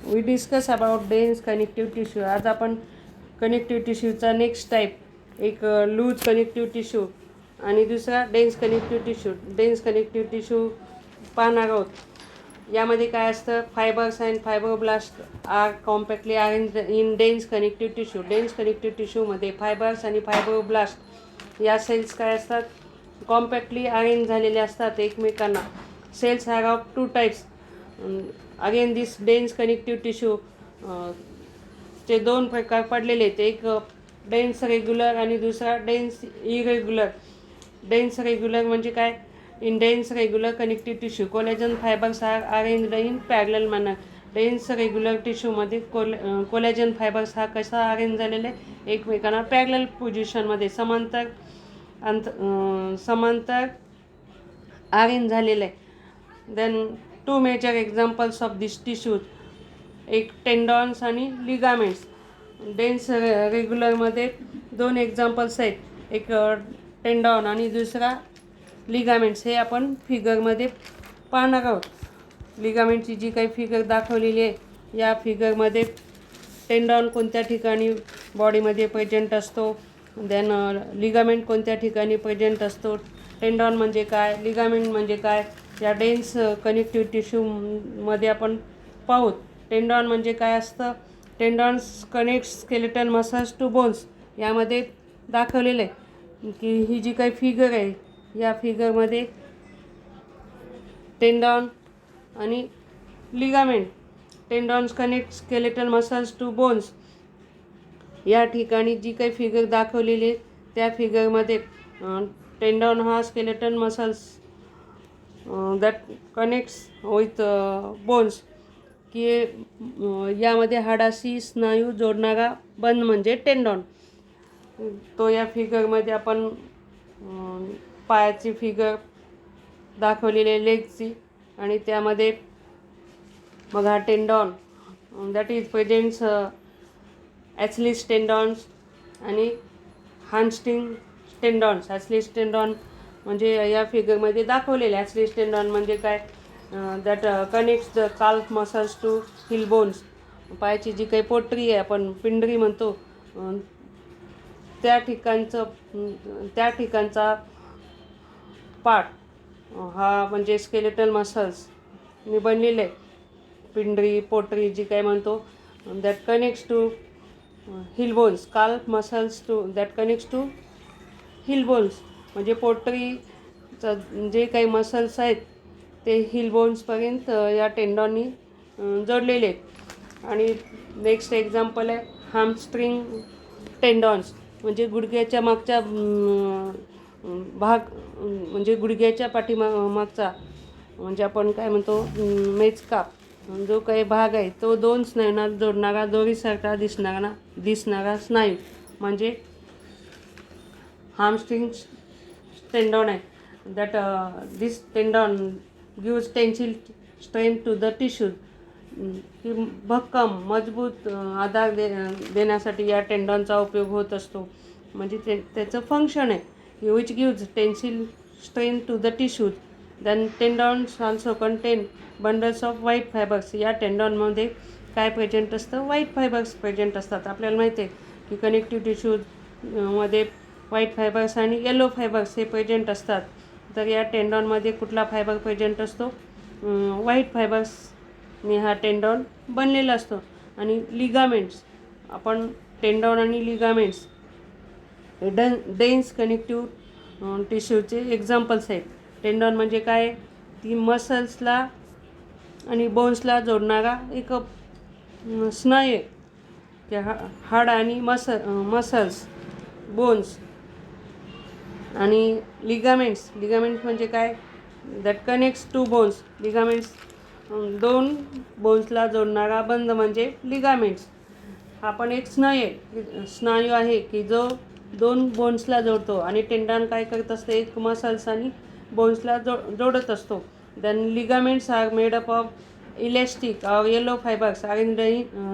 We discuss about dense connective tissue. आज आपण connective टिश्यूचा नेक्स्ट टाईप, एक लूज कनेक्टिव्ह टिश्यू आणि दुसरा dense connective tissue. Dense connective tissue पाहणार आहोत. यामध्ये काय असतं, fibres and fibroblast are compactly arrange in dense connective tissue. Dense connective टिश्यूमध्ये फायबर्स आणि फायब्रोब्लास्ट या सेल्स काय असतात, कॉम्पॅक्टली अरेंज झालेले असतात एकमेकांना. Cells are of two types. Again this dense connective tissue चे दोन प्रकार पडलेले आहेत. एक डेन्स रेग्युलर आणि दुसरा डेन्स इरेग्युलर. डेन्स रेग्युलर म्हणजे काय, in dense regular connective tissue collagen fibres are arranged in parallel manner. Dense regular टिश्यूमध्ये कोलॅजन फायबर्स हा कसा अरेंज झालेला आहे, एकमेकांना पॅरलल पोझिशनमध्ये समांतर अरेंज झालेलं आहे. Then two major examples of this tissues, एक टेंडॉन्स आणि लिगामेंट्स. डेन्स रेग्युलरमध्ये दोन एक्झाम्पल्स आहेत, एक टेंडॉन आणि दुसरा लिगामेंट्स. हे आपण फिगरमध्ये पाहणार आहोत. लिगामेंटची जी काही फिगर दाखवलेली आहे, या फिगरमध्ये टेंडॉन कोणत्या ठिकाणी बॉडीमध्ये प्रेझेंट असतो, देन लिगामेंट कोणत्या ठिकाणी प्रेझेंट असतो, टेंडॉन म्हणजे काय, लिगामेंट म्हणजे काय, या डेन्स कनेक्टिव्ह टिश्यूमध्ये आपण पाहूत. टेंडॉन म्हणजे काय असतं, tendons connect skeletal muscles to bones. यामध्ये दाखवलेलं आहे की ही जी काही फिगर आहे, या फिगरमध्ये टेंडॉन आणि ligament. Tendons connect skeletal muscles to bones. या ठिकाणी जी काही फिगर दाखवलेली आहे, त्या फिगरमध्ये टेंडॉन हा skeletal muscles that connects with bones, की यामध्ये हाडाशी स्नायू जोडणारा बंध म्हणजे टेंडॉन. तो या फिगरमध्ये आपण पायाची फिगर दाखवलेली आहे, लेगची, आणि त्यामध्ये मग हा टेंडॉन दॅट इज प्रेझेंट्स ॲचलिस टेंडॉन्स आणि हामस्ट्रिंग टेंडॉन्स. ॲचलिस टेंडॉन म्हणजे या फिगरमध्ये दाखवलेले. ॲचलिस टेंडॉन म्हणजे काय, that connects the calf muscles to heel bones. पायाची जी काही पोटरी आहे, आपण पिंडरी म्हणतो, त्या ठिकाणचा पार्ट हा म्हणजे स्केलेटल मसल्सनी बनलेलं आहे. पिंडरी, पोटरी जी काय म्हणतो, that connects to heel bones. Calf muscles to that connects to heel bones म्हणजे पोटरीचं जे काही मसल्स आहेत ते हिल बोन्सपर्यंत या टेंडॉननी जोडलेले आहेत. आणि नेक्स्ट एक्झाम्पल आहे हामस्ट्रिंग टेंडॉन्स. म्हणजे गुडघ्याच्या मागचा भाग, म्हणजे गुडघ्याच्या मागचा म्हणजे आपण काय म्हणतो, मेचका जो काही भाग आहे, तो दोन स्नायूंना जोडणारा दोरीसारखा दिसणारा स्नायू म्हणजे हामस्ट्रिंग टेंडॉन आहे. That this tendon gives tensile strength to the tissues. की भक्कम मजबूत आधार देण्यासाठी या टेंडॉनचा उपयोग होत असतो. म्हणजे त्याचं फंक्शन आहे, which gives tensile strength to the tissues. Then tendons also contain bundles of white fibres. या टेंडॉनमध्ये काय प्रेझेंट असतं, व्हाईट फायबर्स प्रेझेंट असतात. आपल्याला माहिती आहे की कनेक्टिव्ह टिश्यूजमध्ये व्हाईट फायबर्स आणि येलो फायबर्स हे प्रेझेंट असतात. तर या टेंडॉनमध्ये कुठला फायबर प्रेझेंट असतो, व्हाईट फायबर्सने हा टेंडॉन बनलेला असतो. आणि लिगामेंट्स, आपण टेंडॉन आणि लिगामेंट्स डेन्स कनेक्टिव्ह टिश्यूचे एक्झाम्पल्स आहेत. टेंडॉन म्हणजे काय, ती मसल्सला आणि बोन्सला जोडणारा एक स्नायू आहे. त्या हाड आणि मसल्स, बोन्स. आणि लिगामेंट्स म्हणजे काय, that connects to bones. Ligaments दोन बोन्सला जोडणारा बंध म्हणजे लिगामेंट्स. हा पण एक स्नायू आहे की जो दोन बोन्सला जोडतो. आणि टेंडॉन काय करत असते, एक मसल्स आणि बोन्सला जोडत असतो. Then ligaments are made up of elastic or yellow fibres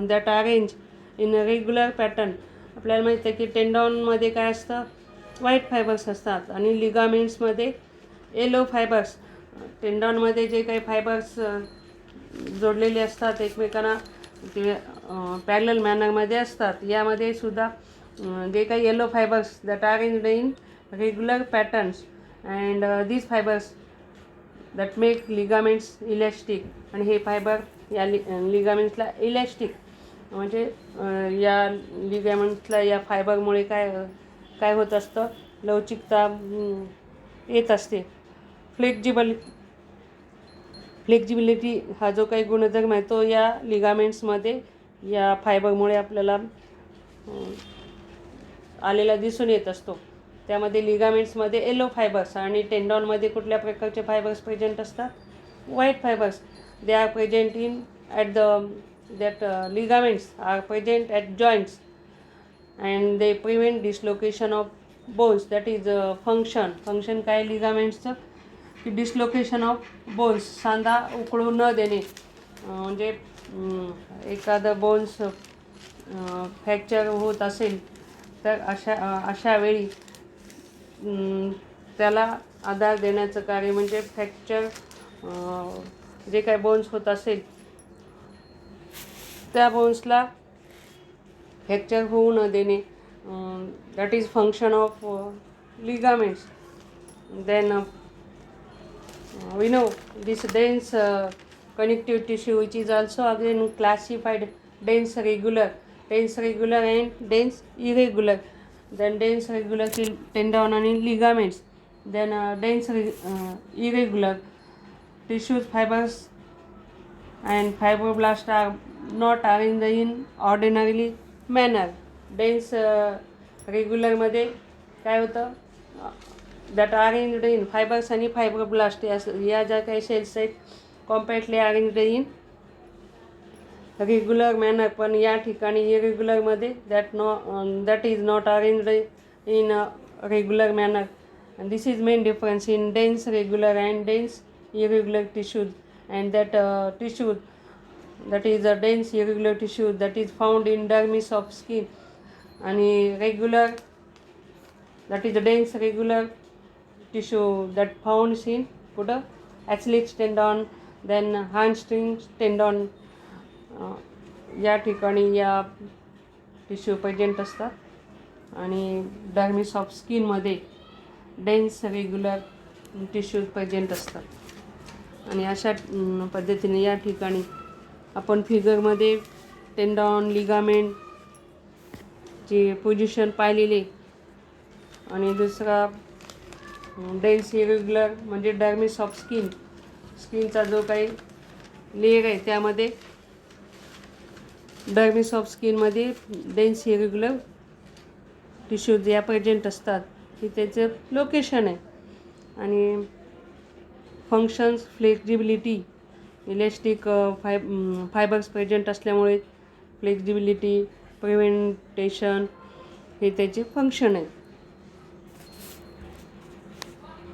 that arrange in regular pattern. आपल्याला माहिती आहे की टेंडॉनमध्ये काय असतं, व्हाईट फायबर्स असतात आणि लिगामेंट्समध्ये येलो फायबर्स. टेंडॉनमध्ये जे काही फायबर्स जोडलेले असतात एकमेकांना, ते पॅरलल मॅनरमध्ये असतात. यामध्ये सुद्धा जे काही yellow fibres that are in regular patterns and these fibres that make ligaments elastic. आणि हे फायबर या लिगामेंट्सला इलॅस्टिक म्हणजे या लिगामेंट्सला या फायबरमुळे काय होत असतं, लवचिकता येत असते. फ्लेक्झिबिलिटी हा जो काही गुणधर्म आहे तो या लिगामेंट्समध्ये या फायबरमुळे आपल्याला आलेला दिसून येत असतो. त्यामध्ये लिगामेंट्समध्ये येलो फायबर्स आणि टेंडॉनमध्ये कुठल्या प्रकारचे फायबर्स प्रेझेंट असतात, white fibres. They are present in at that ligaments are present at joints and they prevent dislocation of bones. That is function काय लिगामेंट्सचं, की डिसलोकेशन ऑफ बोन्स, सांधा उकळू न देणे. म्हणजे एखादं बोन्स फ्रॅक्चर होत असेल तर अशा वेळी त्याला आधार देण्याचं कार्य म्हणजे फ्रॅक्चर जे काय बोन्स होत असेल त्या बोन्सला फ्रॅक्चर होऊ न देणे. That is function of ligaments. Then we know this dense connective tissue which is also again classified dense regular and dense irregular. Then dense regular tendon and ligaments. Then dense irregular tissues, fibers and fibroblasts are not arranged in ordinarily manner. Dense regular मध्ये काय होतं, that arranged in fibres आणि fibroblast या ज्या काही cells आहेत compactly arranged in regular manner. पण या ठिकाणी इरेग्युलरमध्ये that is not arranged in regular manner. And this is main difference in dense regular and dense irregular tissues. And that tissues that is a dense irregular tissues that is found in dermis of skin. आणि regular that is a dense regular tissue that found in कुठं Achilles tendon, then hamstring tendon. या ठिकाणी या tissue present असतात. आणि dermis of स्किनमध्ये dense regular tissues present असतात. आणि अशा पद्धतीने या ठिकाणी आपण फिगरमध्ये टेंडॉन लिगामेंटची पोझिशन पाहिलेली. आणि दुसरा डेन्स इरेग्युलर म्हणजे डर्मिस ऑफ स्किनचा जो काही लेयर आहे त्यामध्ये डर्मिस ऑफ स्किनमध्ये डेन्स इरेग्युलर टिश्यूज या प्रेझेंट असतात, ही त्याचं लोकेशन आहे. आणि functions flexibility elastic fibres present असल्यामुळे फ्लेक्झिबिलिटी प्रिव्हेंटेशन हे त्याचे फंक्शन आहे.